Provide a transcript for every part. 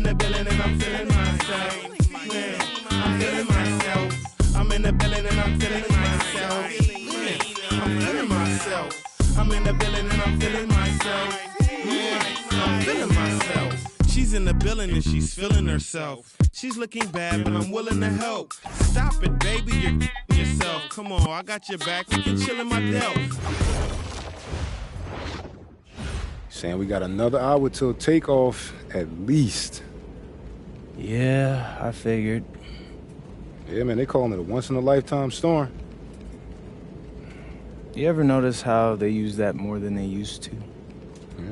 in the building and I'm feeling myself. Man, I'm feeling myself. I'm in the building and I'm feeling myself. Man, I'm feeling myself. I'm in the building and I'm feeling myself. Man, I'm feeling myself. She's in the building and she's feeling herself. She's looking bad, but I'm willing to help. Stop it, baby, you're yourself. Come on, I got your back. We can chill in my delt. Saying we got another hour till takeoff, at least. Yeah, I figured. Yeah, man, they calling it a once-in-a-lifetime storm. You ever notice how they use that more than they used to? Yeah.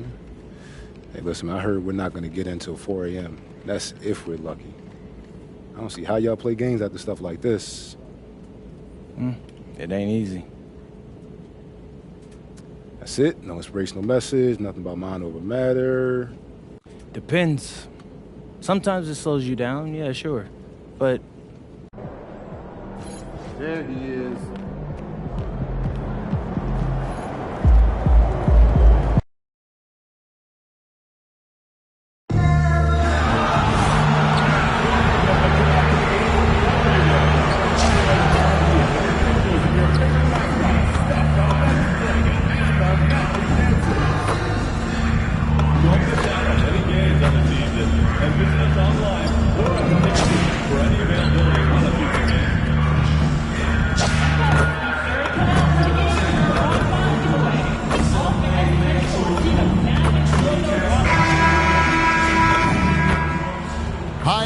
Hey, listen, I heard we're not going to get in until 4 a.m. That's if we're lucky. I don't see how y'all play games after stuff like this. It ain't easy. That's it. No inspirational message, nothing about mind over matter. Depends. Sometimes it slows you down, yeah, sure. But... There he is.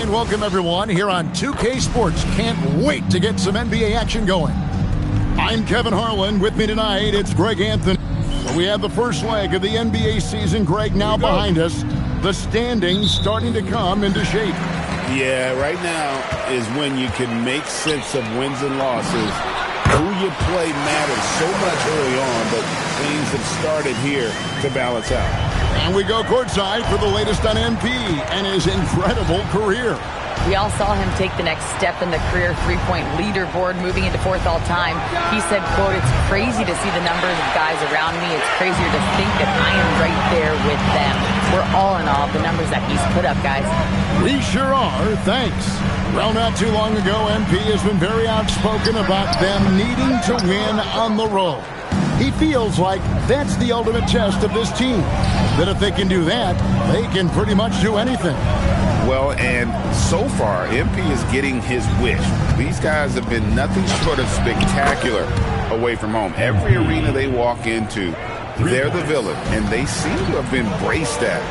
Welcome, everyone, here on 2K Sports. Can't wait to get some NBA action going. I'm Kevin Harlan. With me tonight, it's Greg Anthony. We have the first leg of the NBA season, Greg, now behind us. The standings starting to come into shape. Yeah, right now is when you can make sense of wins and losses. Who you play matters so much early on, but things have started here to balance out. And we go courtside for the latest on MP and his incredible career. We all saw him take the next step in the career three-point leaderboard, moving into fourth all-time. He said, quote, "It's crazy to see the numbers of guys around me. It's crazier to think that I am right there with them." We're all in awe of the numbers that he's put up, guys. We sure are. Thanks. Well, not too long ago, MP has been very outspoken about them needing to win on the road. He feels like that's the ultimate test of this team, that if they can do that, they can pretty much do anything. Well, and so far, MP is getting his wish. These guys have been nothing short of spectacular away from home. Every arena they walk into, they're the villain, and they seem to have embraced that.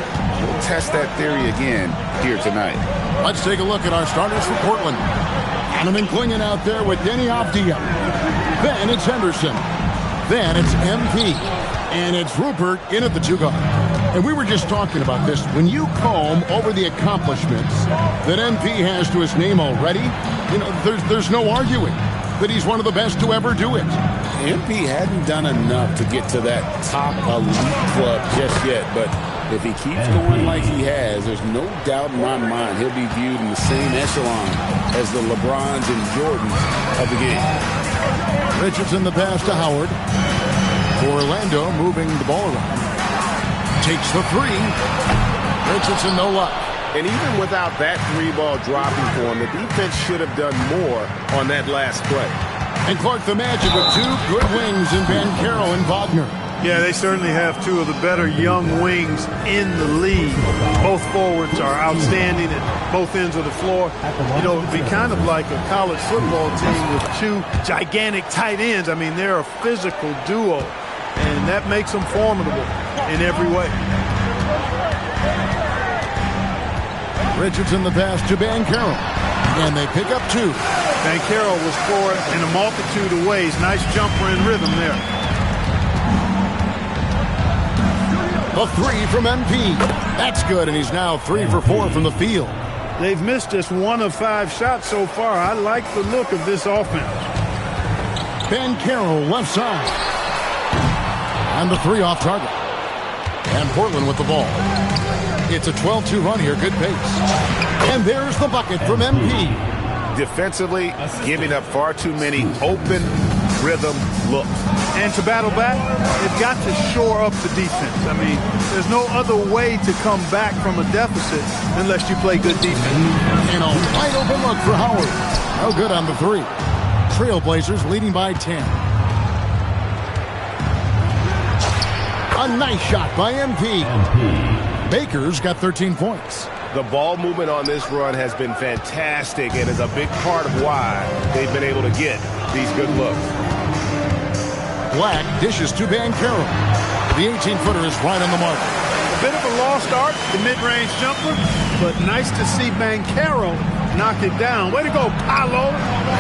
We'll test that theory again here tonight. Let's take a look at our starters for Portland. Hanneman Klingen out there with Denny Avdija. Then it's Henderson. Then it's MP. And it's Rupert in at the two-guard. And we were just talking about this. When you comb over the accomplishments that MP has to his name already, you know, there's no arguing that he's one of the best to ever do it. MP hadn't done enough to get to that top elite club just yet, but if he keeps going like he has, there's no doubt in my mind he'll be viewed in the same echelon as the LeBrons and Jordans of the game. Richardson the pass to Howard. Orlando moving the ball around. Takes the three. Richardson, no luck. And even without that three-ball dropping for him, the defense should have done more on that last play. And Clark the Magic with two good wings in Banchero and Wagner. Yeah, they certainly have two of the better young wings in the league. Both forwards are outstanding at both ends of the floor. You know, it would be kind of like a college football team with two gigantic tight ends. I mean, they're a physical duo, and that makes them formidable in every way. Richardson the pass to Banchero. And they pick up two. Banchero will score in a multitude of ways. Nice jumper and rhythm there. A three from MP. That's good, and he's now 3 for 4 from the field. They've missed just 1 of 5 shots so far. I like the look of this offense. Banchero left side. And the three off target. And Portland with the ball. It's a 12-2 run here. Good pace. And there's the bucket from MP. Defensively, giving up far too many open rhythm looks. And to battle back, they've got to shore up the defense. I mean, there's no other way to come back from a deficit unless you play good defense. And a wide open look for Howard. No good on the 3. Trailblazers leading by 10. A nice shot by MP. Baker's got 13 points. The ball movement on this run has been fantastic and is a big part of why they've been able to get these good looks. Black dishes to Banchero. The 18-footer is right on the mark. A bit of a lost art, the mid-range jumper, but nice to see Banchero knock it down. Way to go, Paolo.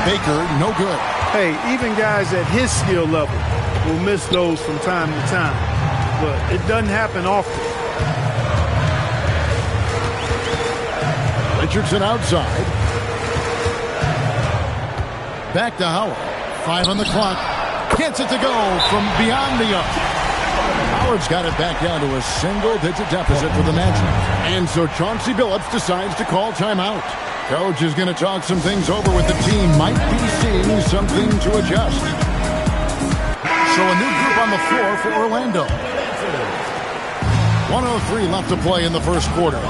Baker, no good. Hey, even guys at his skill level will miss those from time to time, but it doesn't happen often. Richardson outside. Back to Howard. 5 on the clock. Gets it to go from beyond the arc. Howard's got it back down to a single-digit deficit for the Magic. And so Chauncey Billups decides to call timeout. Coach is going to talk some things over with the team. Might be seeing something to adjust. So a new group on the floor for Orlando. 1:03 left to play in the first quarter.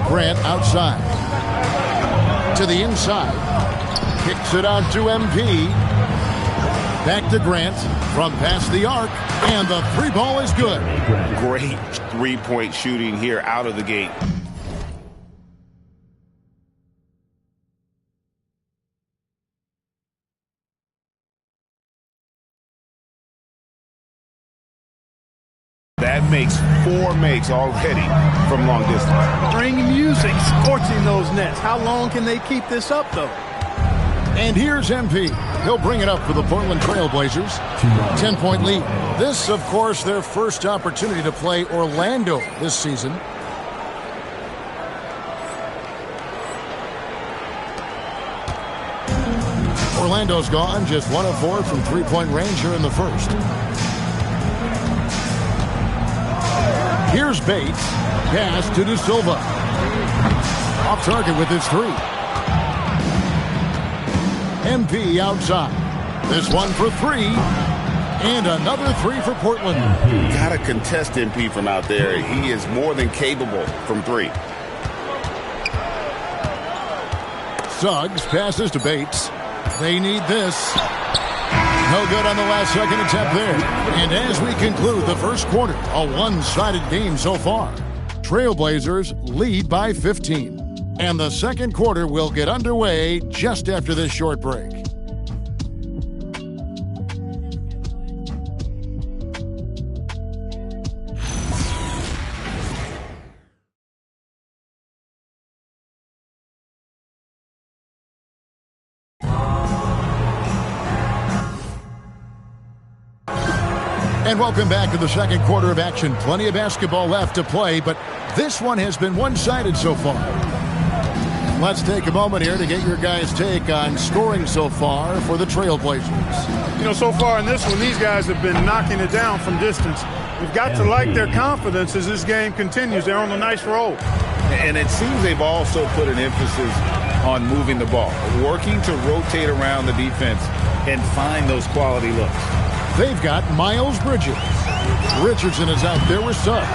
Grant outside. To the inside. Kicks it out to MP. Back to Grant from past the arc. And the 3 ball is good. Great three-point shooting here out of the gate. That makes 4 makes already from long distance. Bring music, scorching those nets. How long can they keep this up, though? And here's MP. He'll bring it up for the Portland Trailblazers. 10-point lead. This, of course, their first opportunity to play Orlando this season. Orlando's gone just 1 of 4 from three-point range here in the first. Here's Bates. Pass to De Silva. Off target with his 3. MP outside. This one for 3. And another 3 for Portland. Got to contest MP from out there. He is more than capable from 3. Suggs passes to Bates. They need this. No good on the last second attempt there. And as we conclude the first quarter, a one-sided game so far. Trailblazers lead by 15. And the second quarter will get underway just after this short break. And welcome back to the second quarter of action. Plenty of basketball left to play, but this one has been one-sided so far. Let's take a moment here to get your guys' take on scoring so far for the Trailblazers. You know, so far in this one, these guys have been knocking it down from distance. We've got to like their confidence as this game continues. They're on a nice roll. And it seems they've also put an emphasis on moving the ball, working to rotate around the defense and find those quality looks. They've got Miles Bridges. Richardson is out there with Suggs.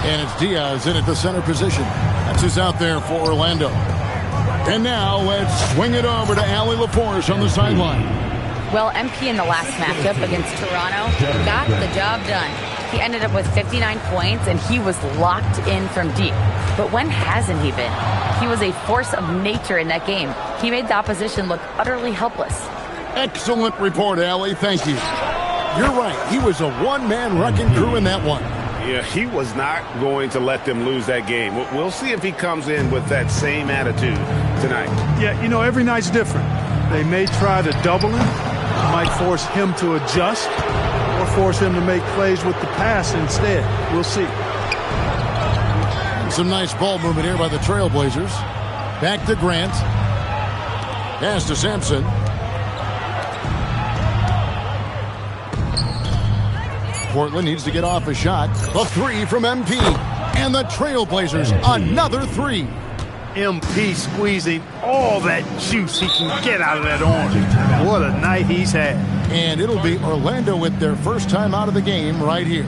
And it's Diaz in at the center position. That's who's out there for Orlando. And now let's swing it over to Allie LaForce on the sideline. Well, MP in the last matchup against Toronto got the job done. He ended up with 59 points, and he was locked in from deep. But when hasn't he been? He was a force of nature in that game. He made the opposition look utterly helpless. Excellent report, Allie. Thank you. You're right. He was a one-man wrecking crew in that one. Yeah, he was not going to let them lose that game. We'll see if he comes in with that same attitude tonight. Yeah, you know, every night's different. They may try to double him, might force him to adjust, or force him to make plays with the pass instead. We'll see. Some nice ball movement here by the Trailblazers. Back to Grant. Pass to Sampson. Portland needs to get off a shot. The 3 from MP. And the Trailblazers, another 3. MP squeezing all that juice he can get out of that orange. What a night he's had. And it'll be Orlando with their first time out of the game right here.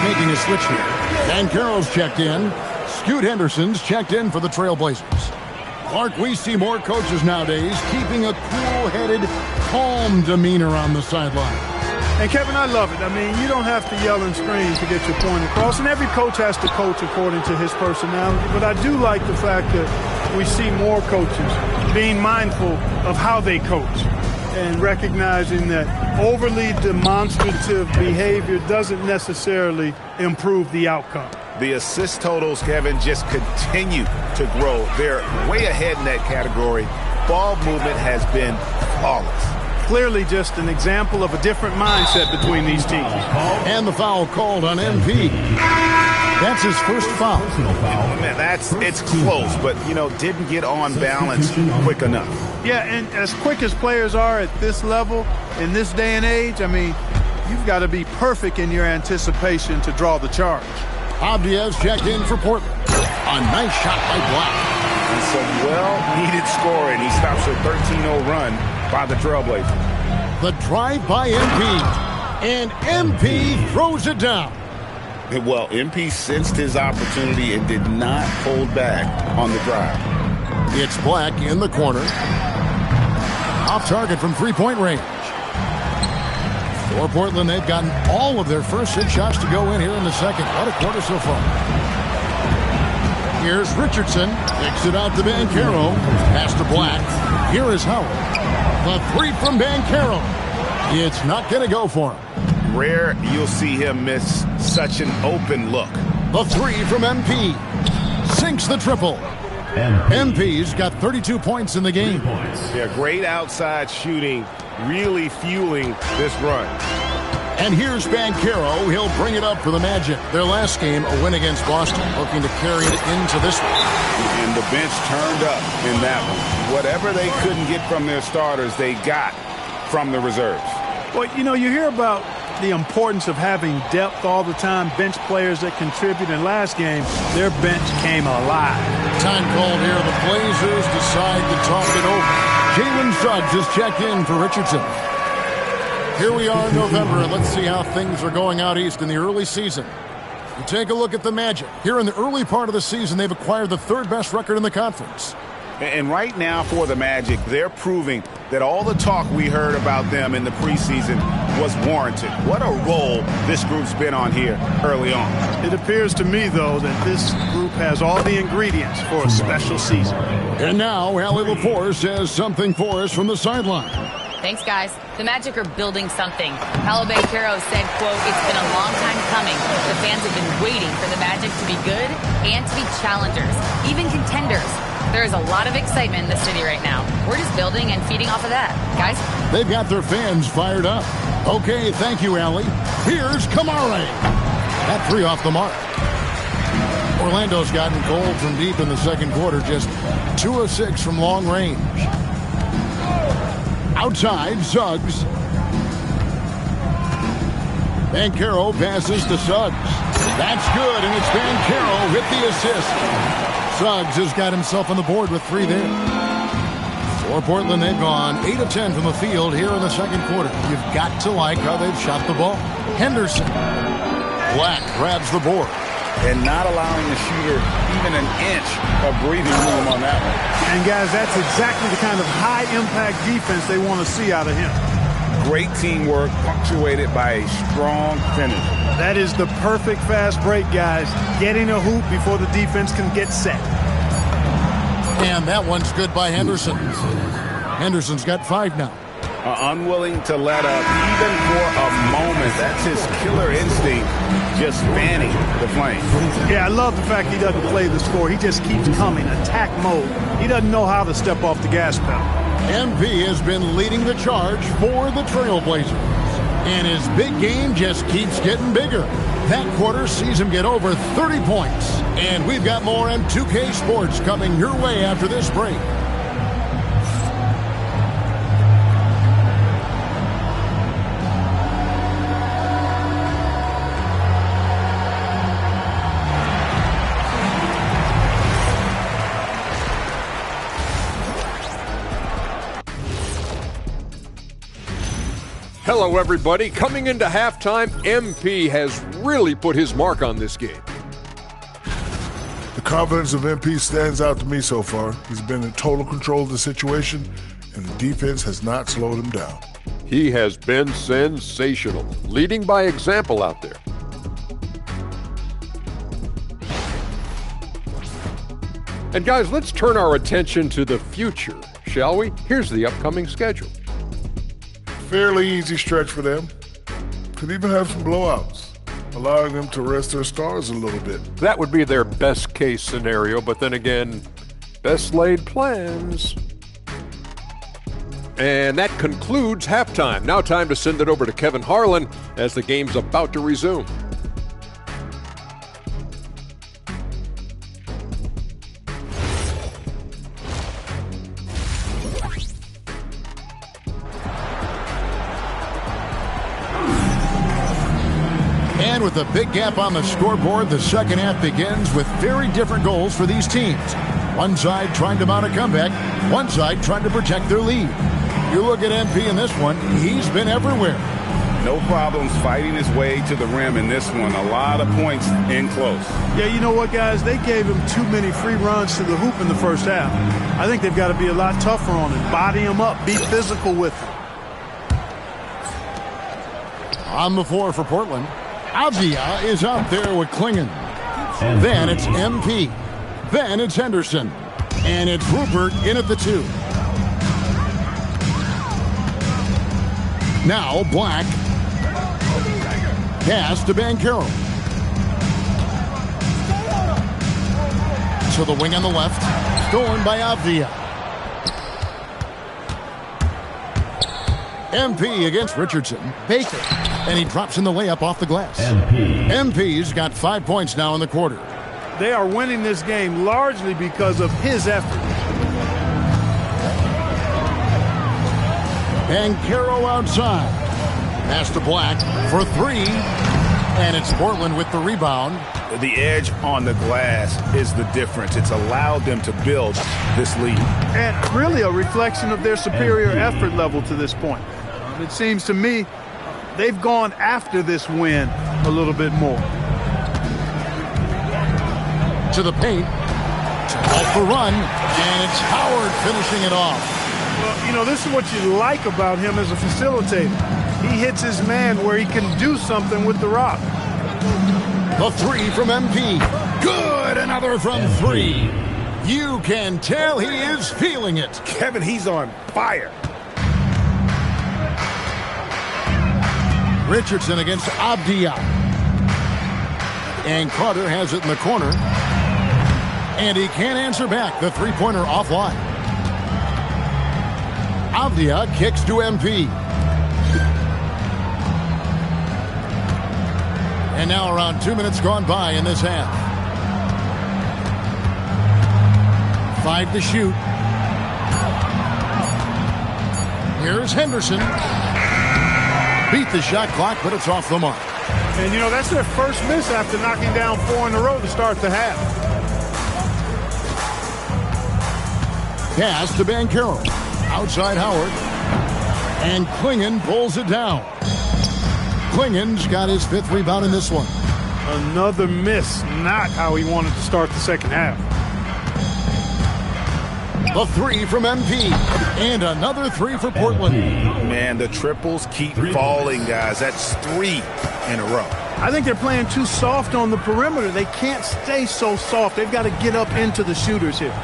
Making a switch here. Banchero's checked in. Scoot Henderson's checked in for the Trailblazers. Clark, we see more coaches nowadays keeping a cool-headed, calm demeanor on the sideline. And, Kevin, I love it. I mean, you don't have to yell and scream to get your point across, and every coach has to coach according to his personality. But I do like the fact that we see more coaches being mindful of how they coach and recognizing that overly demonstrative behavior doesn't necessarily improve the outcome. The assist totals, Kevin, just continue to grow. They're way ahead in that category. Ball movement has been flawless. Clearly just an example of a different mindset between these teams. And the foul called on MP. That's his first foul. Man, it's close, but, didn't get on balance quick enough. Yeah, and as quick as players are at this level, in this day and age, I mean, you've got to be perfect in your anticipation to draw the charge. Avdiev's checked in for Portland. A nice shot by Black. And some well-needed scoring. He stops a 13-0 run by the Trailblazers. The drive by MP. And MP throws it down. Well, MP sensed his opportunity and did not hold back on the drive. It's Black in the corner. Off target from three-point range. For Portland, they've gotten all of their first 6 shots to go in here in the second. What a quarter so far. Here's Richardson. Kicks it out to Banchero. Pass to Black. Here is Howard. The three from Banchero. It's not going to go for him. Rare you'll see him miss such an open look. The three from MP. Sinks the triple. MP's got 32 points in the game. Yeah, great outside shooting, really fueling this run. And here's Banchero. He'll bring it up for the Magic. Their last game, a win against Boston, looking to carry it into this one. And the bench turned up in that one. Whatever they couldn't get from their starters, they got from the reserves. Well, you hear about the importance of having depth all the time, bench players that contribute. In last game, their bench came alive. Time called here. The Blazers decide to talk it over. Jalen Suggs is checked in for Richardson. Here we are in November, and let's see how things are going out east in the early season. You take a look at the Magic. Here in the early part of the season, they've acquired the third best record in the conference. And right now for the Magic, they're proving that all the talk we heard about them in the preseason was warranted. What a role this group's been on here early on. It appears to me, though, that this group has all the ingredients for a special season. And now, Allie LaForce says something for us from the sideline. Thanks, guys. The Magic are building something. Paolo Banchero said, quote, "It's been a long time coming. The fans have been waiting for the Magic to be good and to be challengers, even contenders. There is a lot of excitement in the city right now. We're just building and feeding off of that. Guys?" They've got their fans fired up. Okay, thank you, Allie. Here's Kamara. That three off the mark. Orlando's gotten cold from deep in the second quarter, just 2 of 6 from long range. Outside, Suggs. Banchero passes to Suggs. That's good, and it's Banchero with the assist. Suggs has got himself on the board with 3 there. For Portland, they've gone 8 of 10 from the field here in the second quarter. You've got to like how they've shot the ball. Henderson. Black grabs the board. And not allowing the shooter even an inch of breathing room on that one. And, guys, that's exactly the kind of high-impact defense they want to see out of him. Great teamwork punctuated by a strong finish. That is the perfect fast break, guys. Getting a hoop before the defense can get set. And that one's good by Henderson. Henderson's got 5 now. Unwilling to let up even for a moment. That's his killer instinct, just fanning the flame. Yeah, I love the fact he doesn't play the score. He just keeps coming, attack mode. He doesn't know how to step off the gas pedal. MP has been leading the charge for the Trailblazers. And his big game just keeps getting bigger. That quarter sees him get over 30 points. And we've got more M2K Sports coming your way after this break. Hello, everybody. Coming into halftime, MP has really put his mark on this game. The confidence of MP stands out to me so far. He's been in total control of the situation, and the defense has not slowed him down. He has been sensational, leading by example out there. And guys, let's turn our attention to the future, shall we? Here's the upcoming schedule. Fairly easy stretch for them. Could even have some blowouts, allowing them to rest their stars a little bit. That would be their best case scenario, but then again, best laid plans. And that concludes halftime. Now time to send it over to Kevin Harlan as the game's about to resume. And with a big gap on the scoreboard, the second half begins with very different goals for these teams. One side trying to mount a comeback, one side trying to protect their lead. You look at MP in this one, he's been everywhere. No problems fighting his way to the rim in this one. A lot of points in close. Yeah, you know what, guys? They gave him too many free runs to the hoop in the first half. I think they've got to be a lot tougher on him. Body him up. Be physical with him. On the floor for Portland, Avdia is out there with Klingon. Then it's MP. Then it's Henderson. And it's Rupert in at the 2. Now Black. Pass to Banchero. To the wing on the left. Stolen by Avdia. MP against Richardson. Baker. And he drops in the layup off the glass. MP's got 5 points now in the quarter. They are winning this game largely because of his effort. Banchero outside. Pass to Black for 3. And it's Portland with the rebound. The edge on the glass is the difference. It's allowed them to build this lead. And really a reflection of their superior effort level to this point. It seems to me they've gone after this win a little bit more. To the paint. Off the run. And it's Howard finishing it off. Well, you know, this is what you like about him as a facilitator. He hits his man where he can do something with the rock. The 3 from MP. Good. Another from 3. You can tell he is feeling it. Kevin, he's on fire. Richardson against Avdia. And Carter has it in the corner. And he can't answer back. The three-pointer offline. Avdia kicks to MP. And now around 2 minutes gone by in this half. 5 to shoot. Here's Henderson. Beat the shot clock, but it's off the mark. And, you know, that's their first miss after knocking down 4 in a row to start the half. Pass to Banchero. Outside Howard. And Klingon pulls it down. Klingon's got his 5th rebound in this one. Another miss. Not how he wanted to start the second half. The 3 from MP. And another 3 for Portland. Man, the triples keep falling, guys. That's 3 in a row. I think they're playing too soft on the perimeter. They can't stay so soft. They've got to get up into the shooters here.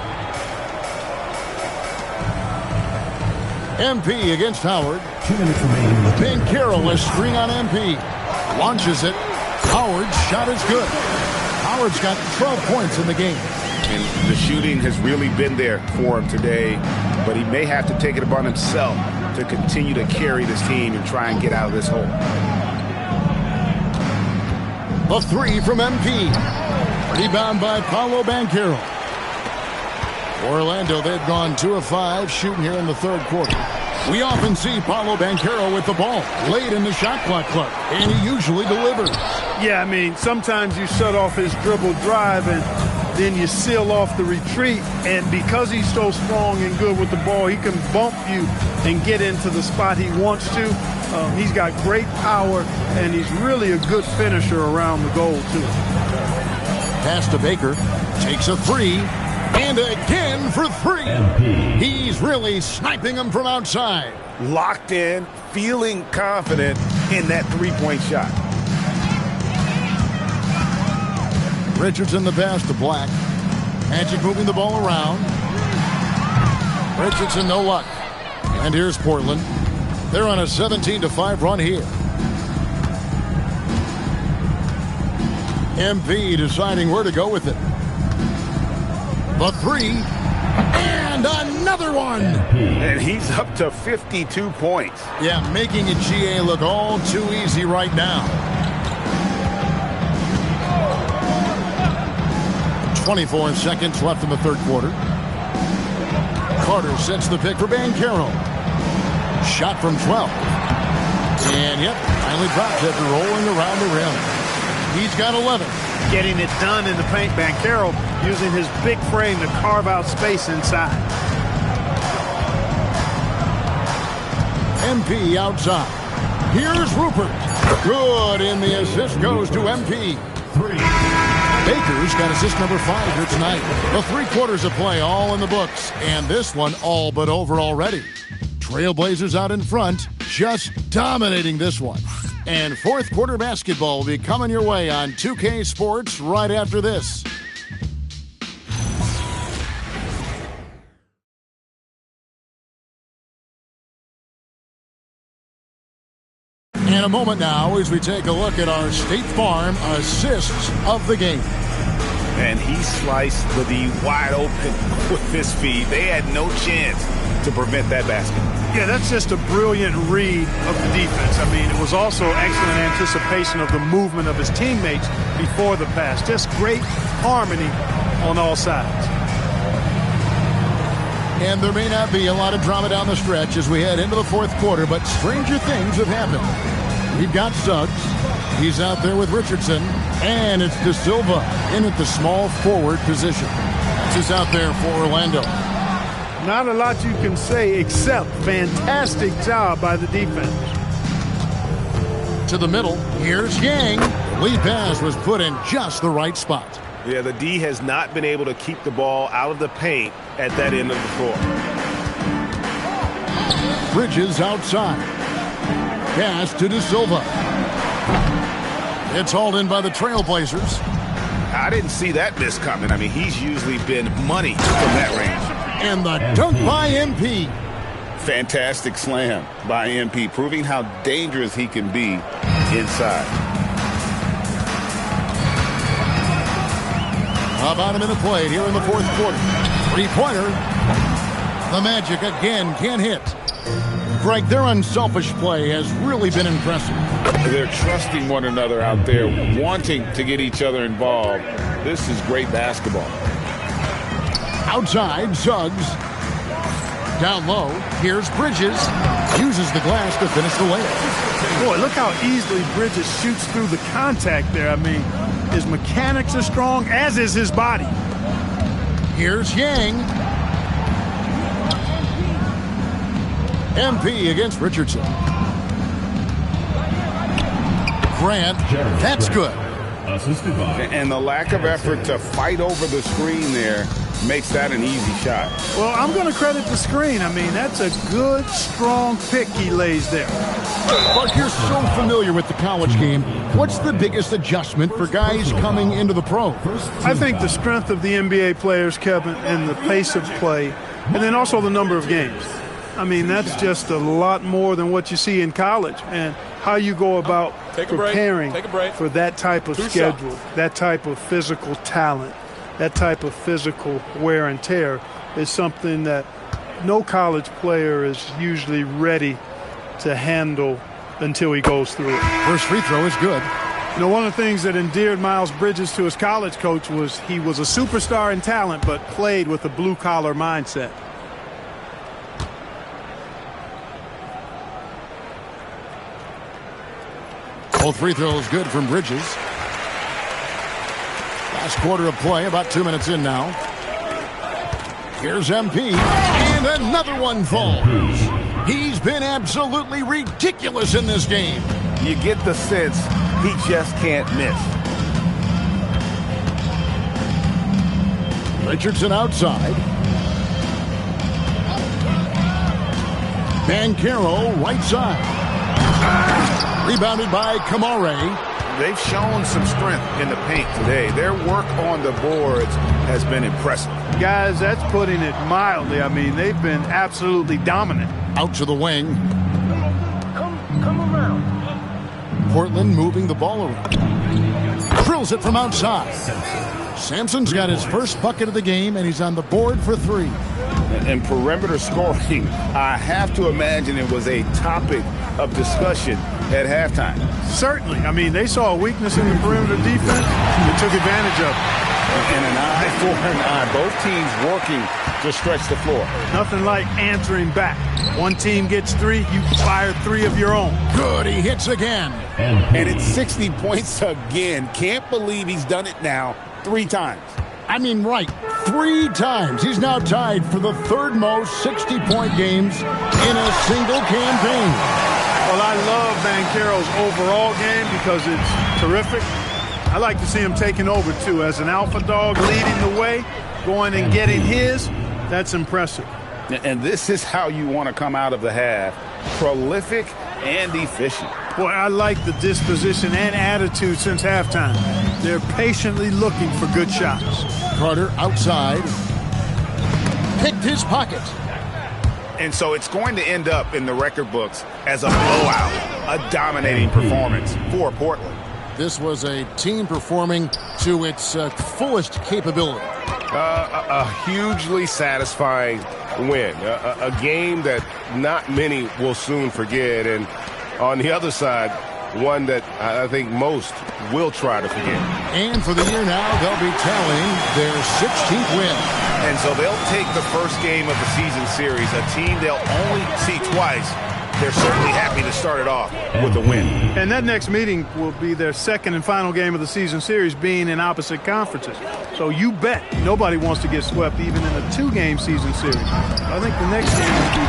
MP against Howard. 2 minutes remaining. Banchero a screen on MP. Launches it. Howard's shot is good. Howard's got 12 points in the game. And the shooting has really been there for him today, but he may have to take it upon himself to continue to carry this team and try and get out of this hole. A three from MP. Rebound by Paolo Banchero. Orlando, they've gone 2 of 5 shooting here in the third quarter. We often see Paolo Banchero with the ball late in the shot clock, and he usually delivers. Yeah, I mean, sometimes you shut off his dribble drive and then you seal off the retreat. And because he's so strong and good with the ball, he can bump you and get into the spot he wants to. He's got great power, and he's really a good finisher around the goal, too. Pass to Baker. Takes a three. And again for three. He's really sniping them from outside. Locked in, feeling confident in that three-point shot. Richardson the pass to Black. Magic moving the ball around. Richardson no luck. And here's Portland. They're on a 17-5 run here. MP deciding where to go with it. The three, and another one. And he's up to 52 points. Yeah, making it GA look all too easy right now. 24 seconds left in the third quarter. Carter sets the pick for Banchero. Shot from 12. And yep, finally drops after rolling around the rim. He's got 11. Getting it done in the paint. Banchero using his big frame to carve out space inside. MP outside. Here's Rupert. Good, and the assist goes to MP. Baker's got assist number 5 here tonight. The 3 quarters of play all in the books, and this one all but over already. Trailblazers out in front, just dominating this one. And fourth quarter basketball will be coming your way on 2K Sports right after this. In a moment now as we take a look at our State Farm assists of the game. And he sliced the D wide open with his feed. They had no chance to prevent that basket. Yeah, that's just a brilliant read of the defense. I mean, it was also excellent anticipation of the movement of his teammates before the pass. Just great harmony on all sides. And there may not be a lot of drama down the stretch as we head into the fourth quarter, but stranger things have happened. We've got Suggs. He's out there with Richardson. And it's De Silva in at the small forward position. This is out there for Orlando. Not a lot you can say except fantastic job by the defense. To the middle, here's Yang. The lead pass was put in just the right spot. Yeah, the D has not been able to keep the ball out of the paint at that end of the floor. Bridges outside. Pass to De Silva. It's hauled in by the Trailblazers. I didn't see that miss coming. I mean, he's usually been money from that range. And the dunk by MP. Fantastic slam by MP, proving how dangerous he can be inside. About a minute played here in the fourth quarter. Three-pointer. The Magic again can't hit. Greg, their unselfish play has really been impressive. They're trusting one another out there, wanting to get each other involved. This is great basketball. Outside, Suggs. Down low, here's Bridges. Uses the glass to finish the layup. Boy, look how easily Bridges shoots through the contact there. I mean, his mechanics are strong, as is his body. Here's Yang. MP against Richardson. Grant, that's good. And the lack of effort to fight over the screen there makes that an easy shot. Well, I'm going to credit the screen. I mean, that's a good, strong pick he lays there. Buck, you're so familiar with the college game. What's the biggest adjustment for guys coming into the pros? I think the strength of the NBA players, Kevin, and the pace of play, and then also the number of games. I mean, that's just a lot more than what you see in college, and how you go about preparing for that type of schedule, that type of physical talent. that type of physical wear and tear is something that no college player is usually ready to handle until he goes through it. First free throw is good. You know, one of the things that endeared Miles Bridges to his college coach was he was a superstar in talent, but played with a blue-collar mindset. Both free throws good from Bridges. Last quarter of play, about 2 minutes in now. Here's MP, and another one falls. He's been absolutely ridiculous in this game. You get the sense he just can't miss. Richardson outside. Banchero right side. Rebounded by Kamare. They've shown some strength in the paint today. Their work on the boards has been impressive. Guys, that's putting it mildly. I mean, they've been absolutely dominant. Out to the wing. Come around. Portland moving the ball around. Drills it from outside. Sampson's got his first bucket of the game, and he's on the board for 3. And perimeter scoring, I have to imagine it was a topic of discussion at halftime. Certainly. I mean, they saw a weakness in the perimeter defense and took advantage of it. And an eye for an eye. Both teams working to stretch the floor. Nothing like answering back. One team gets 3, you fire 3 of your own. Good, he hits again. And it's 60 points again. Can't believe he's done it now 3 times. I mean, right, 3 times. He's now tied for the 3rd most 60-point games in a single campaign. Well, I love Banchero's overall game because it's terrific. I like to see him taking over, too. As an alpha dog leading the way, going and getting his, that's impressive. And this is how you want to come out of the half. Prolific and efficient. Boy, I like the disposition and attitude since halftime. They're patiently looking for good shots. Carter outside. Picked his pocket. And so it's going to end up in the record books as a blowout, a dominating performance for Portland. This was a team performing to its fullest capability. A hugely satisfying win. A game that not many will soon forget. And on the other side, one that I think most will try to forget. And for the year now, they'll be tallying their 16th win. And so they'll take the first game of the season series, a team they'll only see twice. They're certainly happy to start it off with a win. And that next meeting will be their second and final game of the season series, being in opposite conferences. So you bet nobody wants to get swept even in a 2-game season series. I think the next game will be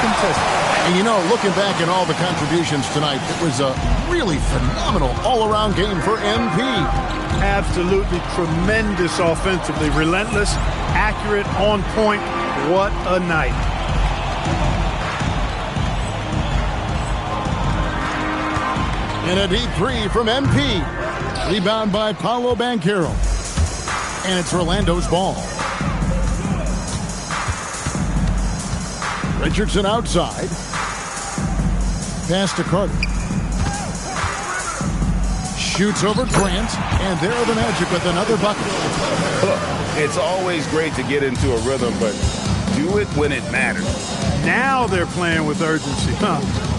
contested. And you know, looking back at all the contributions tonight, it was a really phenomenal all-around game for MP. Absolutely tremendous offensively. Relentless, accurate, on point. What a night. And a deep 3 from MP. Rebound by Paolo Banchero. And it's Orlando's ball. Richardson outside. Pass to Carter. Shoots over Grant. And there are the Magic with another bucket. Look, it's always great to get into a rhythm, but do it when it matters. Now they're playing with urgency.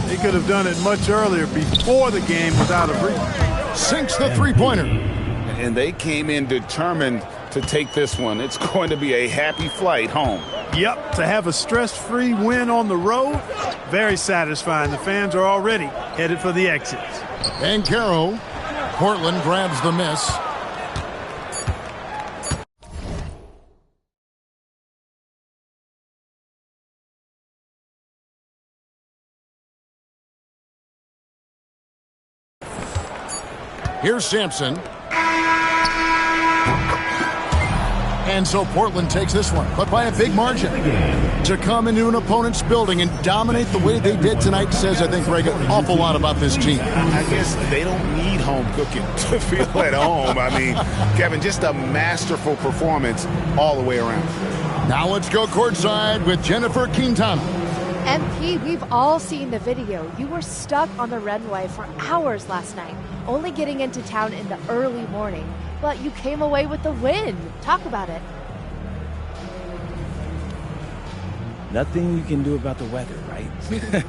They could have done it much earlier before the game was out of reach. Sinks the 3-pointer. And they came in determined to take this one. It's going to be a happy flight home. Yep, to have a stress-free win on the road, very satisfying. The fans are already headed for the exits. Banchero. Portland grabs the miss. Here's Sampson. And so Portland takes this one, but by a big margin. To come into an opponent's building and dominate the way they did tonight says, I think, Greg, an awful lot about this team. I guess they don't need home cooking to feel at home. I mean, Kevin, just a masterful performance all the way around. Now let's go courtside with Jennifer Quintana. MP, we've all seen the video. You were stuck on the runway for hours last night. only getting into town in the early morning, but you came away with the win. Talk about it. Nothing you can do about the weather, right?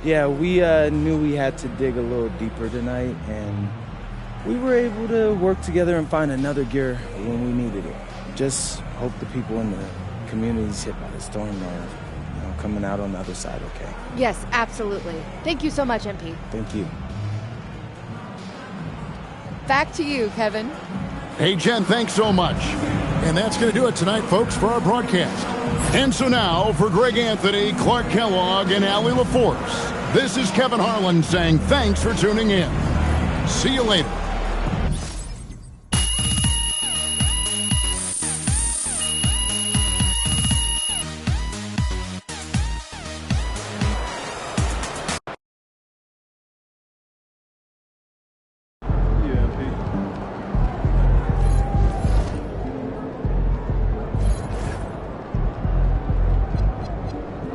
Yeah, we knew we had to dig a little deeper tonight, and we were able to work together and find another gear when we needed it. Just hope the people in the communities hit by the storm are, coming out on the other side okay. Yes, absolutely. Thank you so much, MP. Thank you. Back to you, Kevin. Hey, Jen, thanks so much. And that's going to do it tonight, folks, for our broadcast. And so now, for Greg Anthony, Clark Kellogg, and Allie LaForce, this is Kevin Harlan saying thanks for tuning in. See you later.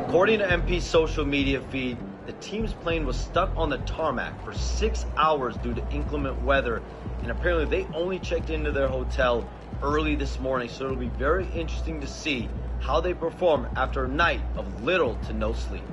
According to MP's social media feed, the team's plane was stuck on the tarmac for 6 hours due to inclement weather, and apparently they only checked into their hotel early this morning, so it'll be very interesting to see how they perform after a night of little to no sleep.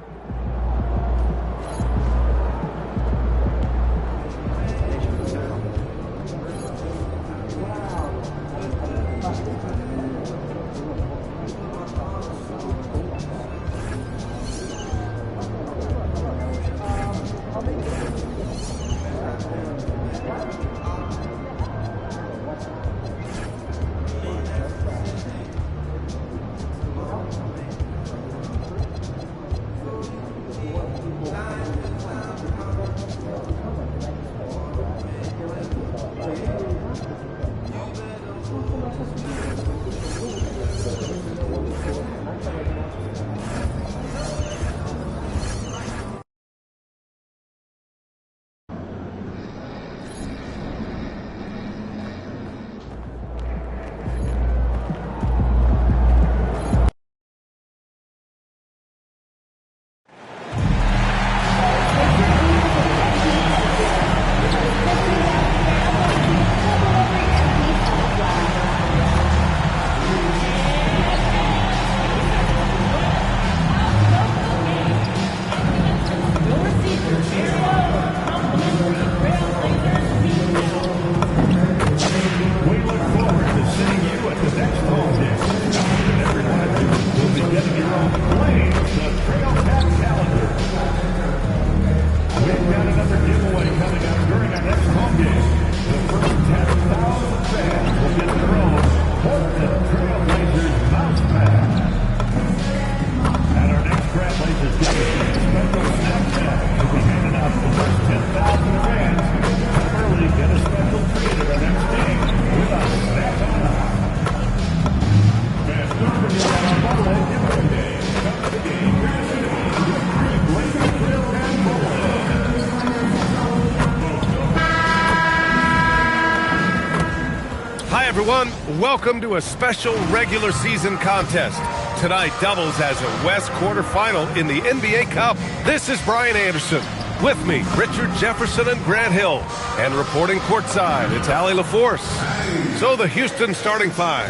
Welcome to a special regular season contest. Tonight doubles as a West quarterfinal in the NBA Cup. This is Brian Anderson. With me, Richard Jefferson and Grant Hill. And reporting courtside, it's Allie LaForce. So the Houston starting five.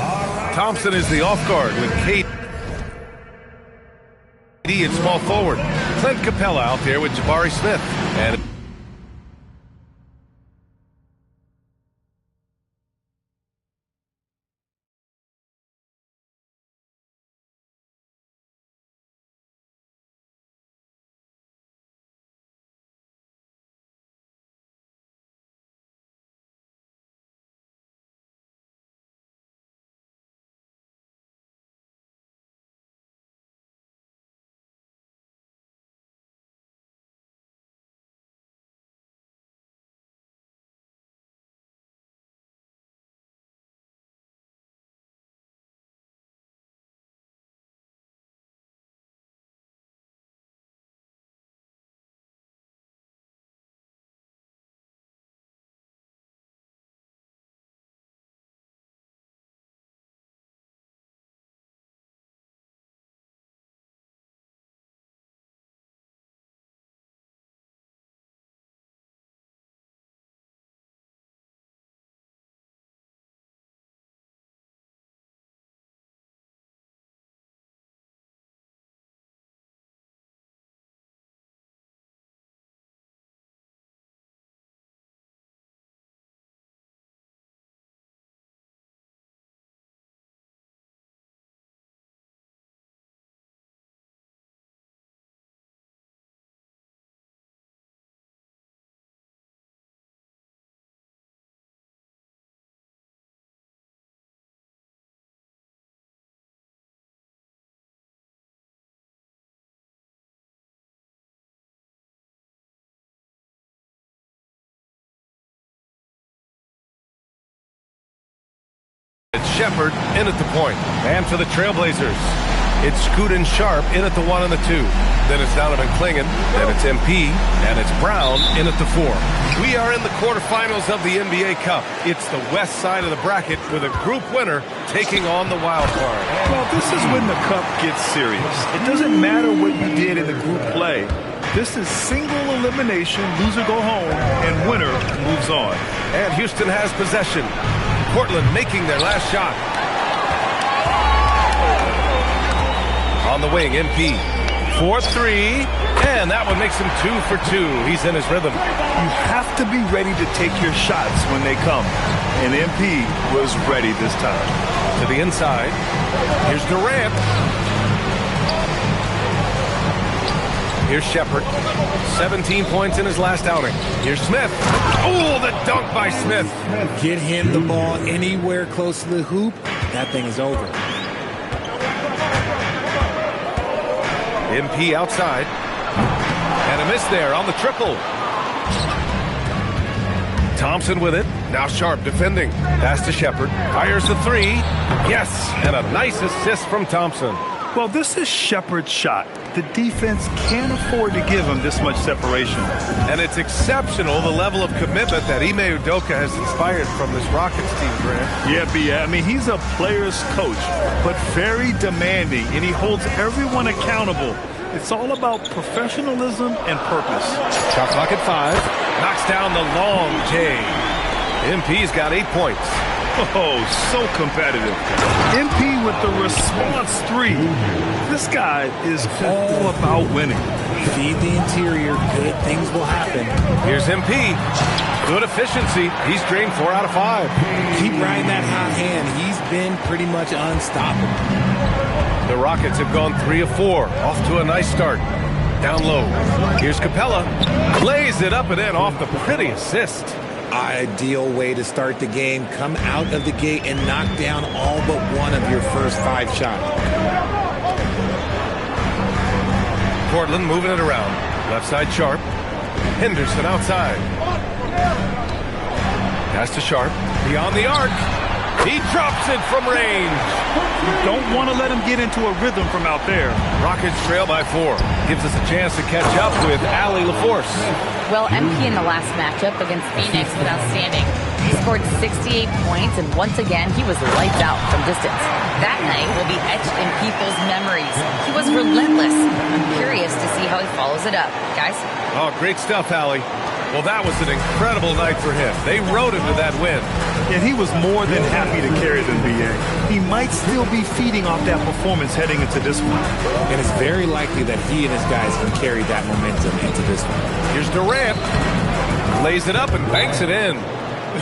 Thompson is the off guard with KD at small forward. Clint Capella out there with Jabari Smith. And It's Shepard in at the point. And for the Trailblazers, it's Scooten Sharp in at the 1 and the 2. Then it's Donovan Clingan. Then it's MP. And it's Brown in at the 4. We are in the quarterfinals of the NBA Cup. It's the west side of the bracket with a group winner taking on the wild card. Well, this is when the Cup gets serious. It doesn't matter what you did in the group play. This is single elimination, loser go home, and winner moves on. And Houston has possession. Portland making their last shot. On the wing, MP. 4-3, and that one makes him 2 for 2. He's in his rhythm. You have to be ready to take your shots when they come. And MP was ready this time. To the inside. Here's Durant. Here's Shepard. 17 points in his last outing. Here's Smith. Oh, the dunk by Smith. Get him the ball anywhere close to the hoop. That thing is over. MP outside. And a miss there on the triple. Thompson with it. Now Sharp defending. Pass to Shepard. Fires the 3. Yes, and a nice assist from Thompson. Well, this is Shepard's shot. The defense can't afford to give him this much separation. And it's exceptional, the level of commitment that Ime Udoka has inspired from this Rockets team, Grant. Yeah, B. I mean, he's a player's coach, but very demanding, and he holds everyone accountable. It's all about professionalism and purpose. Shot clock at 5. Knocks down the long J. MP's got 8 points. Oh, so competitive. MP with the response 3. This guy is all about winning. Feed the interior, good things will happen. Here's MP. Good efficiency. He's drained 4 out of 5. Keep riding that hot hand. He's been pretty much unstoppable. The Rockets have gone 3 of 4. Off to a nice start. Down low. Here's Capella. Lays it up and in off the pretty assist. Ideal way to start the game. Come out of the gate and knock down all but one of your first 5 shots. Portland moving it around. Left side Sharp. Henderson outside. Pass to Sharp. Beyond the arc. He drops it from range. You don't want to let him get into a rhythm from out there. Rockets trail by 4. Gives us a chance to catch up with Allie LaForce. Well, MP in the last matchup against Phoenix was outstanding. He scored 68 points, and once again, he was lights out from distance. That night will be etched in people's memories. He was relentless. I'm curious to see how he follows it up. Guys? Oh, great stuff, Allie. Well, that was an incredible night for him. They rode him to that win. And he was more than happy to carry the NBA. He might still be feeding off that performance heading into this one. And it's very likely that he and his guys can carry that momentum into this one. Here's Durant. Lays it up and banks it in.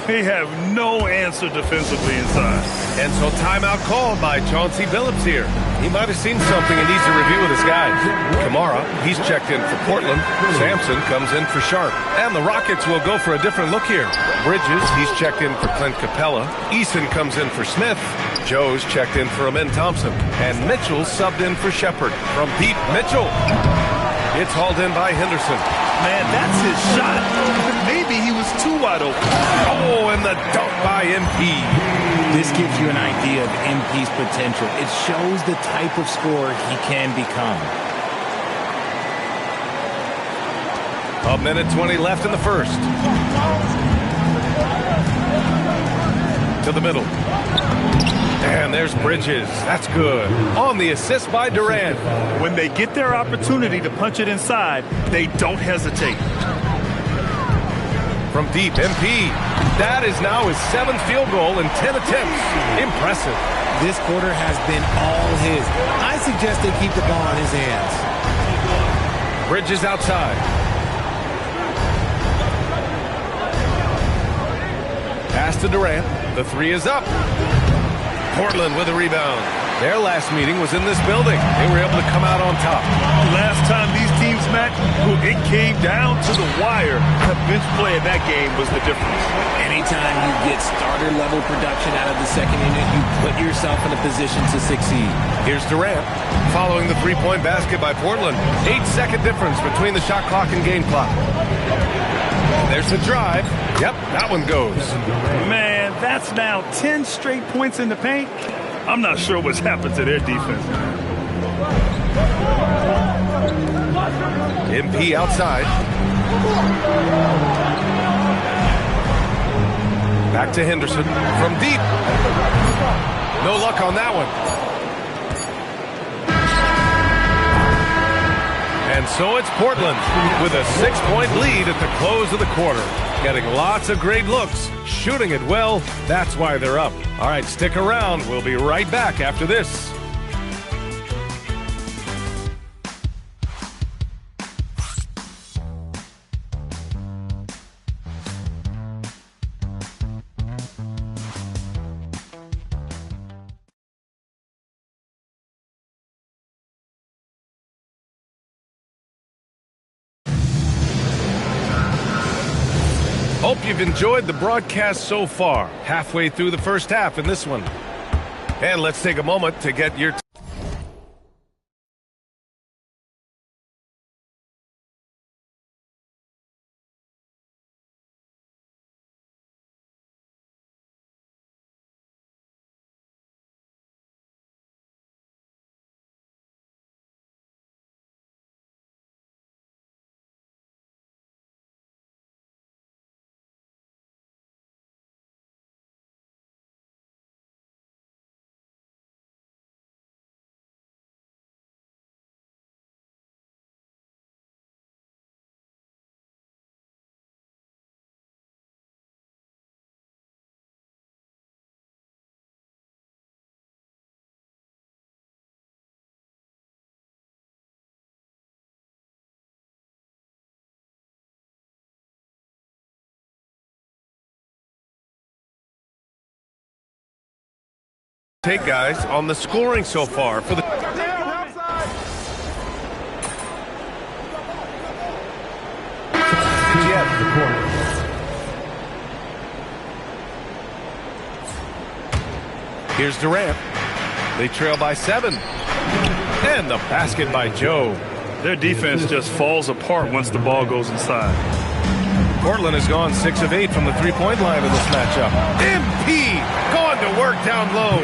They have no answer defensively inside. And so timeout called by Chauncey Billups here. He might have seen something and needs to review with his guys. Kamara, he's checked in for Portland. Sampson comes in for Sharp. And the Rockets will go for a different look here. Bridges, he's checked in for Clint Capella. Eason comes in for Smith. Joe's checked in for Amen Thompson. And Mitchell subbed in for Shepard. From Pete Mitchell. It's hauled in by Henderson. Man, that's his shot. Maybe he was too wide open. Oh, and the dunk by MP. This gives you an idea of MP's potential. It shows the type of scorer he can become. A minute 20 left in the first. To the middle. And there's Bridges. That's good. On the assist by Durant. When they get their opportunity to punch it inside, they don't hesitate. From deep, MP. That is now his 7th field goal in 10 attempts. Impressive. This quarter has been all his. I suggest they keep the ball in his hands. Bridges outside. Pass to Durant. The 3 is up. Portland with a rebound. Their last meeting was in this building. They were able to come out on top. Last time these teams met, it came down to the wire. The bench play in that game was the difference. Anytime you get starter-level production out of the second unit, you put yourself in a position to succeed. Here's Durant following the three-point basket by Portland. 8-second difference between the shot clock and game clock. There's the drive. Yep, that one goes. Man, That's now 10 straight points in the paint. I'm not sure what's happened to their defense. MP outside. Back to Henderson from deep. No luck on that one. And so it's Portland with a 6-point lead at the close of the quarter. Getting lots of great looks, shooting it well. That's why they're up. All right, stick around. We'll be right back after this. Hope you've enjoyed the broadcast so far. Halfway through the first half in this one. And let's take a moment to get your... Take guys on the scoring so far for the... Here's Durant. They trail by 7. And the basket by Joe. Their defense just falls apart once the ball goes inside. Portland has gone 6 of 8 from the three-point line in this matchup. MP going to work down low.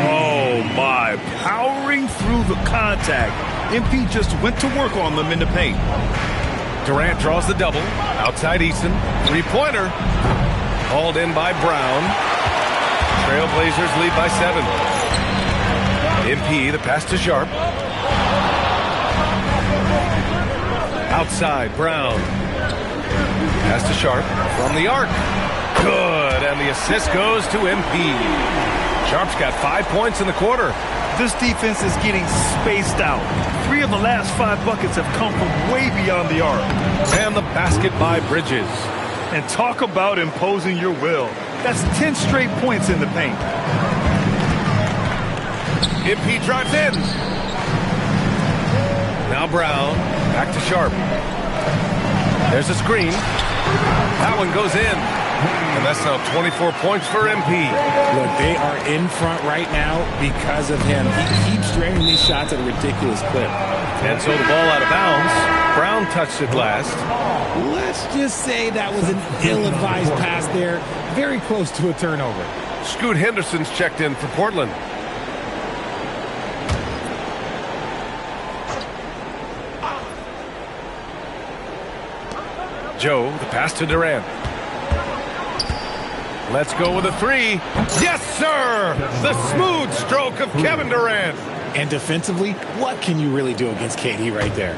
Oh, my. Powering through the contact. MP just went to work on them in the paint. Durant draws the double. Outside Easton. Three-pointer. Hauled in by Brown. Trailblazers lead by 7. MP, the pass to Sharp. Outside, Brown. Pass to Sharp from the arc. Good, and the assist goes to MP. Sharp's got 5 points in the quarter. This defense is getting spaced out. 3 of the last 5 buckets have come from way beyond the arc. And the basket by Bridges. And talk about imposing your will. That's 10 straight points in the paint. MP drives in. Now Brown, back to Sharp. There's a screen. That one goes in. And that's now 24 points for MP. Look, they are in front right now because of him. He keeps draining these shots at a ridiculous clip. And so the ball out of bounds. Brown touched it last. Let's just say that was an ill-advised pass there. Very close to a turnover. Scoot Henderson's checked in for Portland. Joe, the pass to Durant. Let's go with a 3. Yes, sir! The smooth stroke of Kevin Durant. And defensively, what can you really do against KD right there?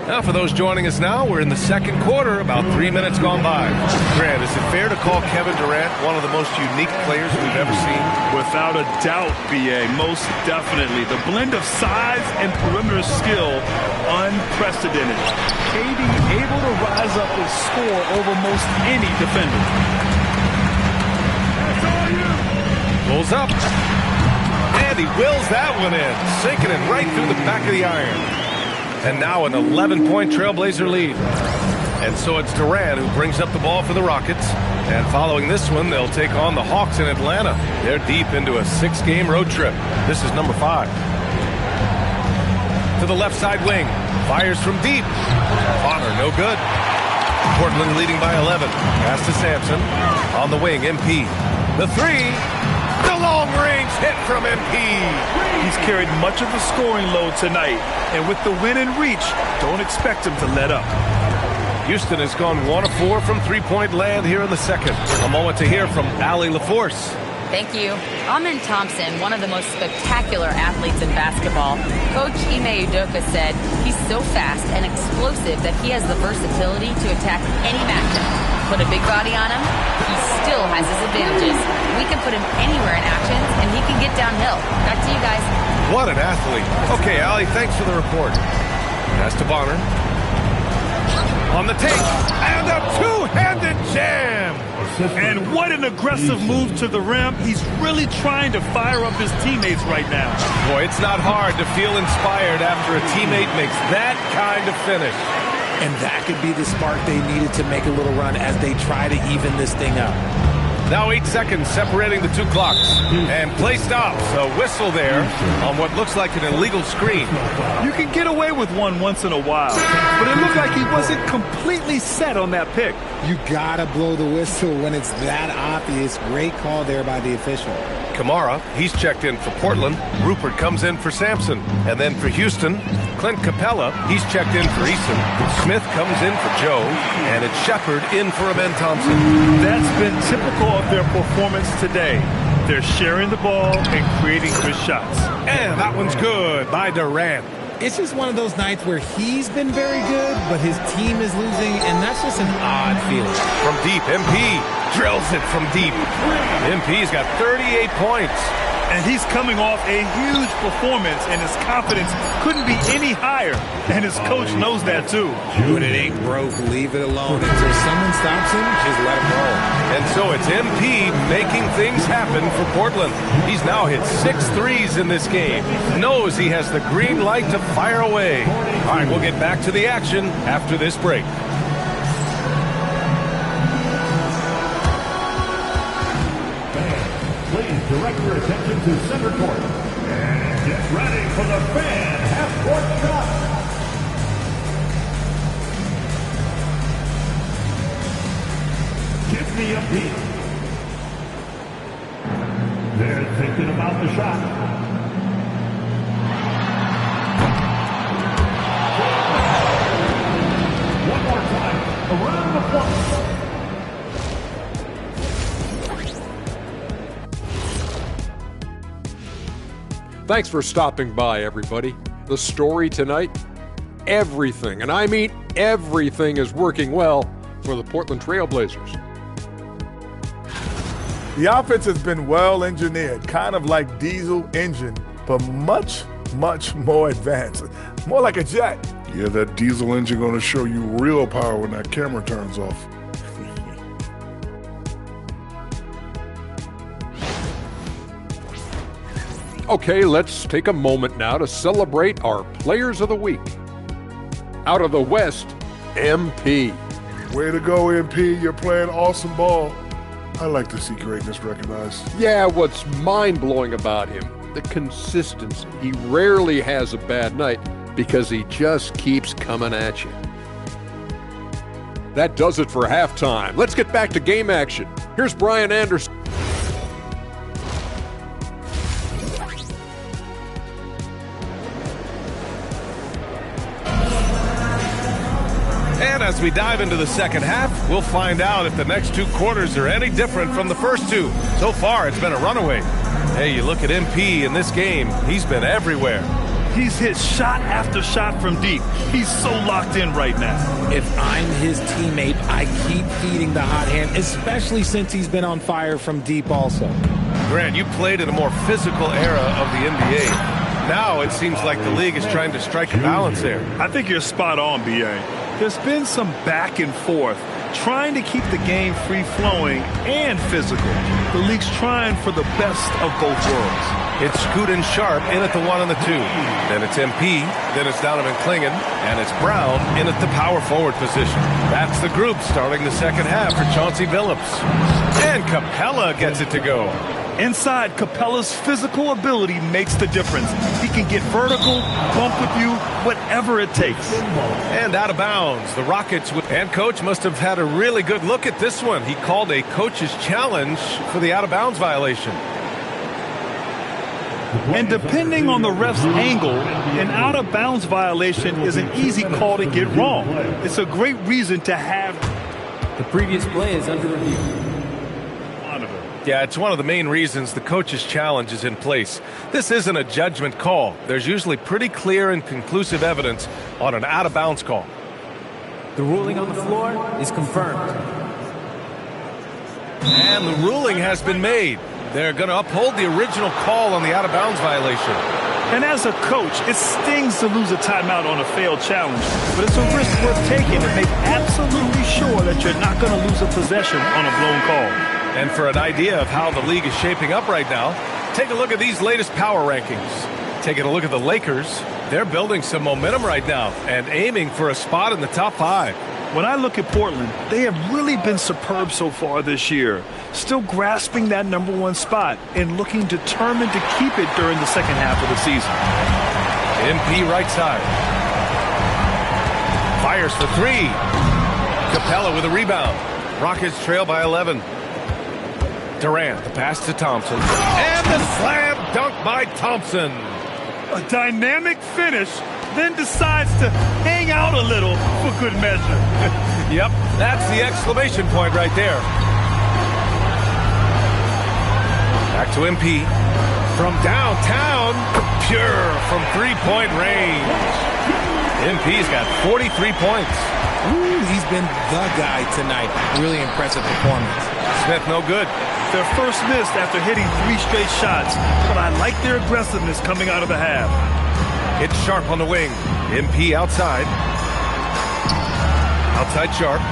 Now, for those joining us now, we're in the second quarter, about 3 minutes gone by. Grant, is it fair to call Kevin Durant one of the most unique players we've ever seen? Without a doubt, B.A., most definitely. The blend of size and perimeter skill, unprecedented. KD able to rise up and score over most any defender. Pulls up. And he wills that one in, sinking it right through the back of the iron. And now an 11-point Trailblazer lead. And so it's Durant who brings up the ball for the Rockets. And following this one, they'll take on the Hawks in Atlanta. They're deep into a 6-game road trip. This is number 5. To the left side wing. Fires from deep. Bonner, no good. Portland leading by 11. Pass to Sampson. On the wing, MP. The three. The long-range hit from MP. He's carried much of the scoring load tonight, and with the win in reach, don't expect him to let up. Houston has gone 1 of 4 from three-point land here in the second. A moment to hear from Allie LaForce. Thank you. Amen Thompson, one of the most spectacular athletes in basketball. Coach Ime Udoka said he's so fast and explosive that he has the versatility to attack any matchup. Put a big body on him, he still has his advantages. We can put him anywhere in actions, and he can get downhill. Back to you guys. What an athlete. Okay, Allie, thanks for the report. Pass to Bonner. On the take, and a two-handed jam. And what an aggressive move to the rim. He's really trying to fire up his teammates right now. Boy, it's not hard to feel inspired after a teammate makes that kind of finish. And that could be the spark they needed to make a little run as they try to even this thing up. Now 8 seconds separating the two clocks. And play stops. A whistle there on what looks like an illegal screen. You can get away with one once in a while, but it looked like he wasn't completely set on that pick. You gotta blow the whistle when it's that obvious. Great call there by the official. Kamara, he's checked in for Portland. Rupert comes in for Sampson. And then for Houston, Clint Capella, he's checked in for Eason. Smith comes in for Joe. And it's Shepard in for Amen Thompson. That's been typical of their performance today. They're sharing the ball and creating good shots. And that one's good by Durant. It's just one of those nights where he's been very good, but his team is losing, and that's just an odd feeling. From deep, MP drills it from deep. MP's got 38 points. And he's coming off a huge performance, and his confidence couldn't be any higher. And his coach knows that, too. When it ain't broke, leave it alone. Until someone stops him, just let him roll. And so it's MP making things happen for Portland. He's now hit 6 threes in this game. Knows he has the green light to fire away. All right, we'll get back to the action after this break. Direct your attention to center court and get ready for the fan half-court shot. Give me a beat. They're thinking about the shot. One more time, around the floor. Thanks for stopping by, everybody. The story tonight, everything, and I mean everything, is working well for the Portland Trail Blazers. The offense has been well engineered, kind of like diesel engine, but much, much more advanced. More like a jet. Yeah, that diesel engine gonna show you real power when that camera turns off. Okay, let's take a moment now to celebrate our Players of the Week. Out of the West, MP. Way to go, MP. You're playing awesome ball. I like to see greatness recognized. Yeah, what's mind-blowing about him, the consistency. He rarely has a bad night because he just keeps coming at you. That does it for halftime. Let's get back to game action. Here's Brian Anderson. And as we dive into the second half, we'll find out if the next 2 quarters are any different from the first 2. So far, it's been a runaway. Hey, you look at MP in this game, he's been everywhere. He's hit shot after shot from deep. He's so locked in right now. If I'm his teammate, I keep feeding the hot hand, especially since he's been on fire from deep also. Grant, you played in a more physical era of the NBA. Now it seems like the league is trying to strike a balance there. I think you're spot on, B.A. There's been some back and forth, trying to keep the game free-flowing and physical. The league's trying for the best of both worlds. It's Scoot and Sharp in at the 1 and the 2. Then it's MP, then it's Donovan Clingan, and it's Brown in at the power forward position. That's the group starting the second half for Chauncey Billups. And Capella gets it to go. Inside, Capella's physical ability makes the difference. He can get vertical, bump with you, whatever it takes. And out of bounds, the Rockets and coach must have had a really good look at this one. He called a coach's challenge for the out of bounds violation. And depending on the ref's angle, an out of bounds violation is an easy call to get wrong. It's a great reason to have. The previous play is under review. Yeah, it's one of the main reasons the coach's challenge is in place. This isn't a judgment call. There's usually pretty clear and conclusive evidence on an out-of-bounds call. The ruling on the floor is confirmed. And the ruling has been made. They're going to uphold the original call on the out-of-bounds violation. And as a coach, it stings to lose a timeout on a failed challenge, but it's a risk worth taking to make absolutely sure that you're not going to lose a possession on a blown call. And for an idea of how the league is shaping up right now, take a look at these latest power rankings. Taking a look at the Lakers, they're building some momentum right now and aiming for a spot in the top 5. When I look at Portland, they have really been superb so far this year, still grasping that #1 spot and looking determined to keep it during the second half of the season. MP right side. Fires for 3. Capella with a rebound. Rockets trail by 11. Durant, the pass to Thompson. And the slam dunk by Thompson. A dynamic finish, then decides to hang out a little for good measure. Yep, that's the exclamation point right there. Back to MP. From downtown, pure from three-point range. MP's got 43 points. Ooh, he's been the guy tonight. Really impressive performance. Smith no good. Their first miss after hitting 3 straight shots, but I like their aggressiveness coming out of the half. It's Sharp on the wing. MP outside. Outside Sharp.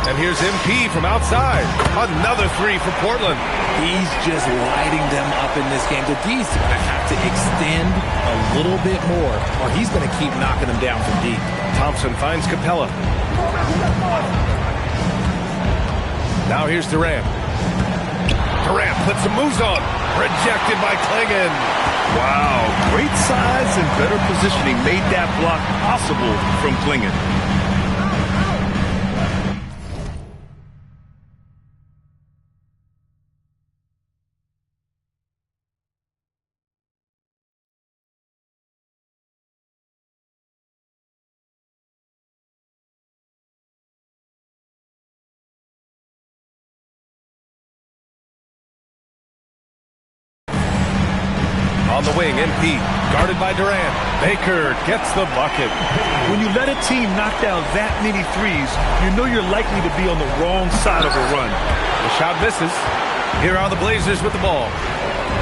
And here's MP from outside. Another 3 for Portland. He's just lighting them up in this game. The D's going to have to extend a little bit more, or he's going to keep knocking them down from deep. Thompson finds Capella. Now here's Durant. Durant puts some moves on. Rejected by Clingan. Wow, great size and better positioning made that block possible from Clingan. On the wing, MP, guarded by Durant. Baker gets the bucket. When you let a team knock down that many threes, you know you're likely to be on the wrong side of a run. The shot misses. Here are the Blazers with the ball.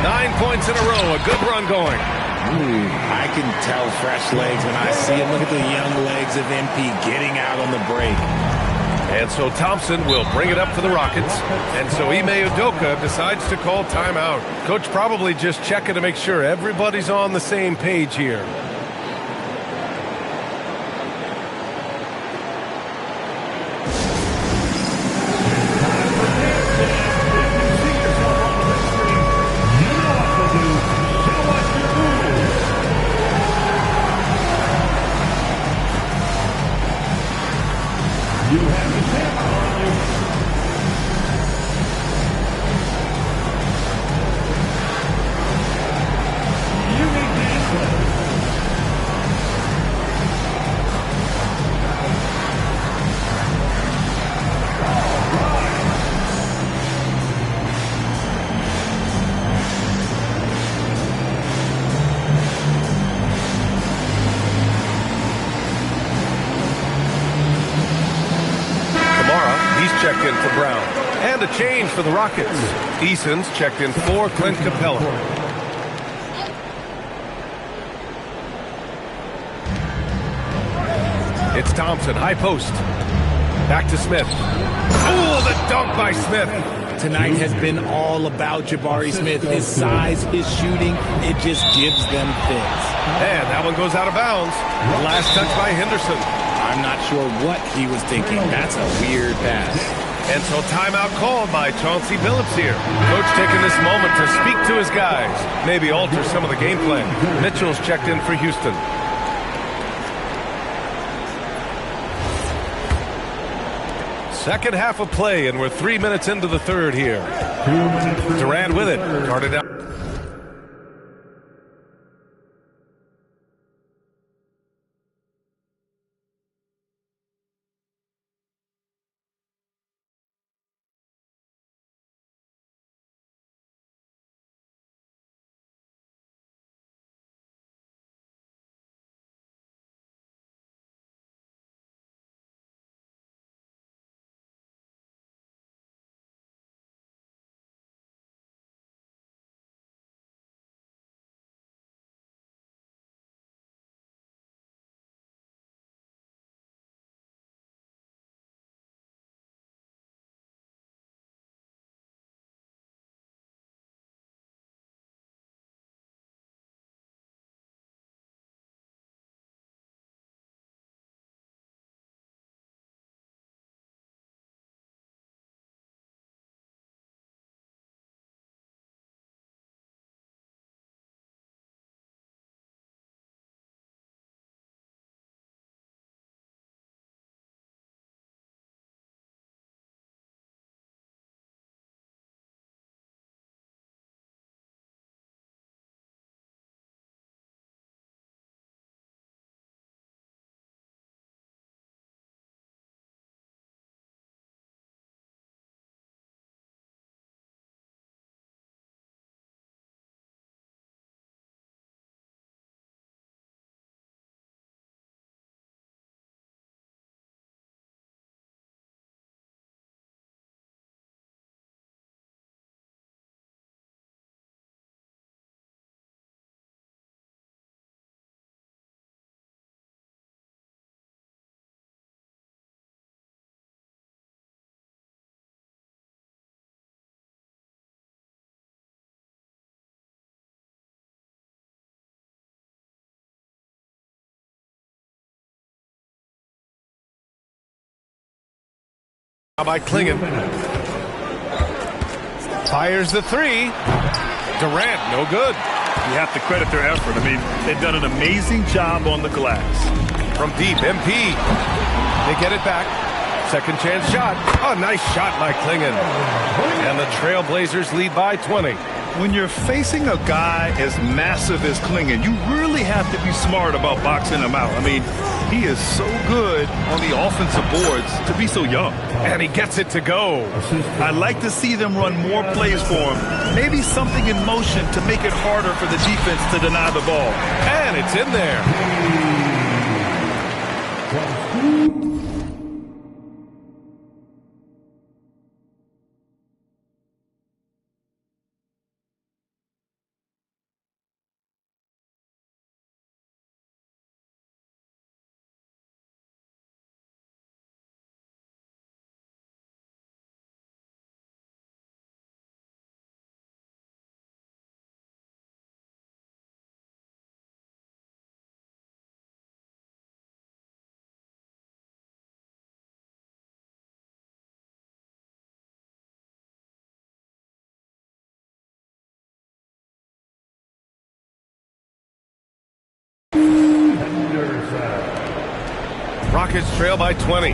9 points in a row, a good run going. I can tell fresh legs when I see him. Look at the young legs of MP getting out on the break. And so Thompson will bring it up for the Rockets. And so Ime Udoka decides to call timeout. Coach probably just checking to make sure everybody's on the same page here. Checked in for Brown. And a change for the Rockets. Eason's checked in for Clint Capella. It's Thompson, high post. Back to Smith. Oh, the dunk by Smith. Tonight has been all about Jabari Smith. His size, his shooting, it just gives them fits. And that one goes out of bounds. Last touch by Henderson. I'm not sure what he was thinking. That's a weird pass. And so timeout called by Chauncey Billups here. Coach taking this moment to speak to his guys. Maybe alter some of the game plan. Mitchell's checked in for Houston. Second half of play, and we're 3 minutes into the third here. Durant with it. Guarded out. By Klingon. Fires the three. Durant, no good. You have to credit their effort. I mean, they've done an amazing job on the glass. From deep, MP. They get it back. Second chance shot. Oh, nice shot by Klingon. And the Trailblazers lead by 20. When you're facing a guy as massive as Klingon, you really have to be smart about boxing him out. I mean, he is so good on the offensive boards to be so young. And he gets it to go. I'd like to see them run more plays for him. Maybe something in motion to make it harder for the defense to deny the ball. And it's in there. Rockets trail by 20.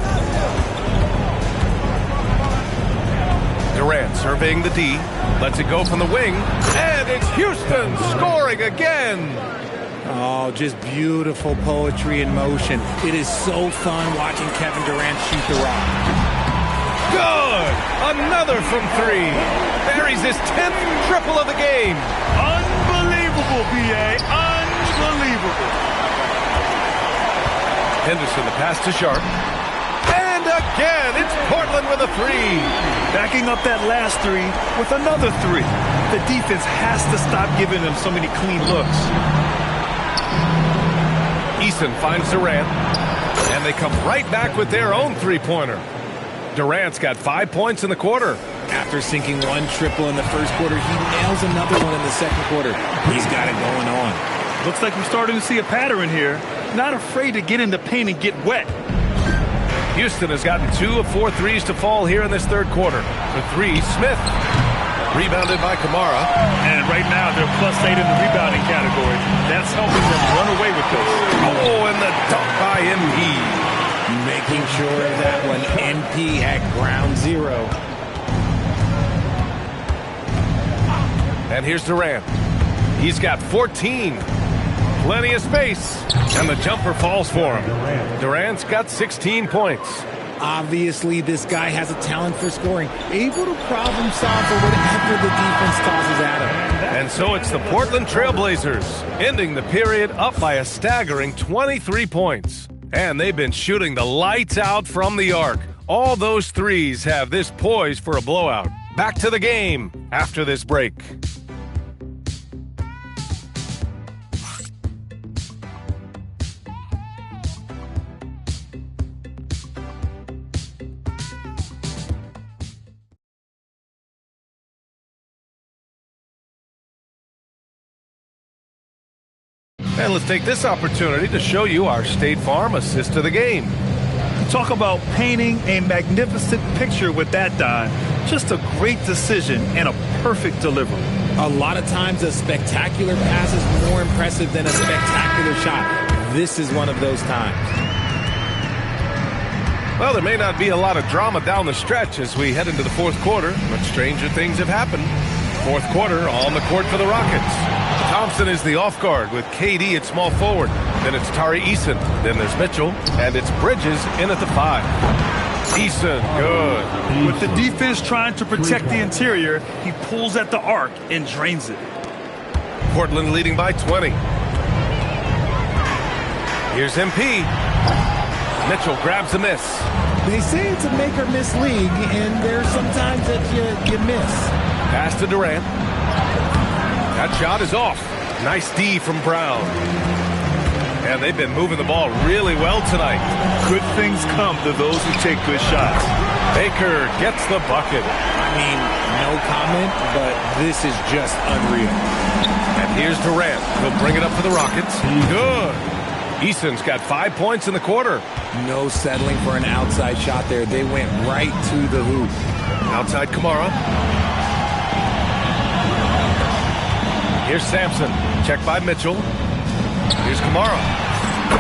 Durant surveying the D. Lets it go from the wing. And it's Houston scoring again. Oh, just beautiful poetry in motion. It is so fun watching Kevin Durant shoot the rock. Good! Another from three. Buries his 10th triple of the game. Unbelievable, B.A. Unbelievable. Henderson, the pass to Sharp. And again, it's Portland with a three. Backing up that last three with another three. The defense has to stop giving them so many clean looks. Eason finds Durant. And they come right back with their own three-pointer. Durant's got 5 points in the quarter. After sinking one triple in the first quarter, he nails another one in the second quarter. He's got it going on. Looks like we're starting to see a pattern here. Not afraid to get in the paint and get wet. Houston has gotten 2 of 4 threes to fall here in this third quarter. For 3, Smith. Rebounded by Kamara. And right now they're +8 in the rebounding category. That's helping them run away with this. Oh, and the dunk by MP. Making sure of that one. MP at ground zero. And here's Durant. He's got 14. Plenty of space. And the jumper falls for him. Durant's got 16 points. Obviously, this guy has a talent for scoring. Able to problem solve for whatever the defense tosses at him. And so it's the Portland Trailblazers, ending the period up by a staggering 23 points. And they've been shooting the lights out from the arc. All those threes have this poised for a blowout. Back to the game after this break. And let's take this opportunity to show you our State Farm assist to the game. Talk about painting a magnificent picture with that dive. Just a great decision and a perfect delivery. A lot of times a spectacular pass is more impressive than a spectacular shot. This is one of those times. Well, there may not be a lot of drama down the stretch as we head into the fourth quarter, but stranger things have happened. Fourth quarter on the court for the Rockets. Thompson is the off guard with KD at small forward. Then it's Tari Eason. Then there's Mitchell. And it's Bridges in at the 5. Eason, good. With the defense trying to protect the interior, he pulls at the arc and drains it. Portland leading by 20. Here's MP. Mitchell grabs a miss. They say it's a make or miss league, and there's sometimes that you miss. Pass to Durant. That shot is off. Nice D from Brown. And they've been moving the ball really well tonight. Good things come to those who take good shots. Baker gets the bucket. I mean, no comment, but this is just unreal. And here's Durant. He'll bring it up for the Rockets. Good. Easton's got 5 points in the quarter. No settling for an outside shot there. They went right to the hoop. Outside Kamara. Here's Sampson. Check by Mitchell. Here's Kamara.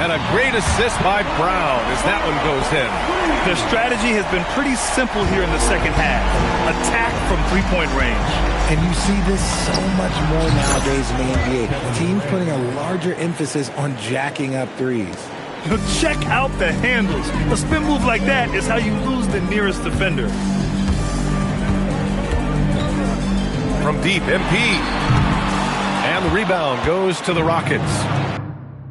And a great assist by Brown as that one goes in. Their strategy has been pretty simple here in the second half. Attack from three-point range. And you see this so much more nowadays in the NBA. Teams putting a larger emphasis on jacking up threes. Check out the handles. A spin move like that is how you lose the nearest defender. From deep, MP. And the rebound goes to the Rockets.